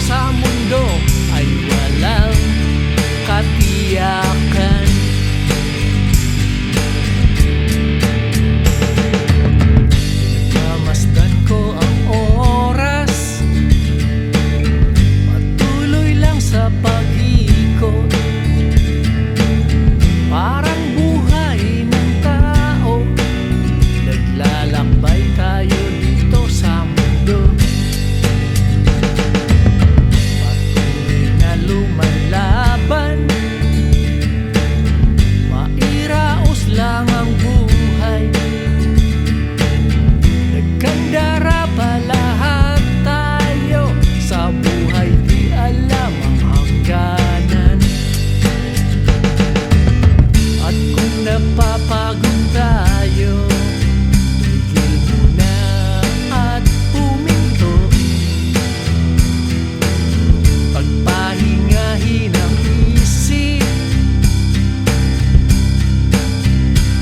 sa mundo ay walang katiyakan. Namasdan ko ang oras, patuloy lang sa pag-ikot. Parang buhay ng tao, naglalakbay tayo dito sa mundo. Patuloy na lumalaban, mairaos lang ang buhay. Nagkandara pa lahat tayo sa buhay, di alam ang hangganan. At kung napapagod tayo, tigil muna at huminto. Pagpahingahin ang isip.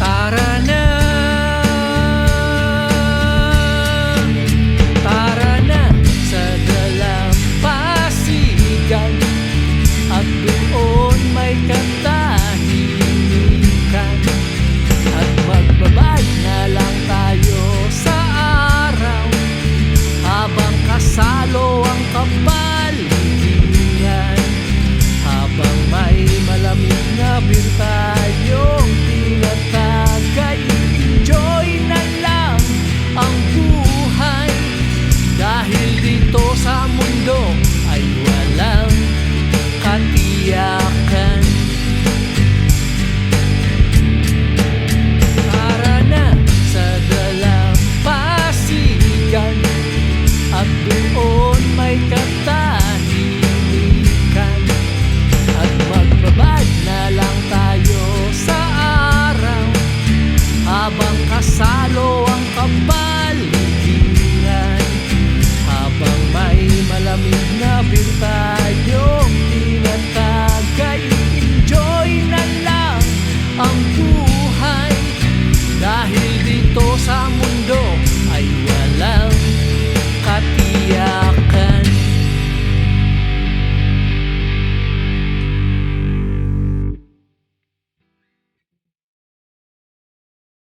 Tara na, tara na sa dalampasigan, at doon may katahimikan. At magbabad na lang tayo sa araw, habang kasalo ang kapaligiran. Habang may malamig na beer tayong tinatagay, enjoy na lang ang buhay. Dahil dito sa mundo ay walang katiyakan. Tara na sa dalampasigan, at doon may katahimikan. At magbabad na lang tayo sa araw, habang kasalo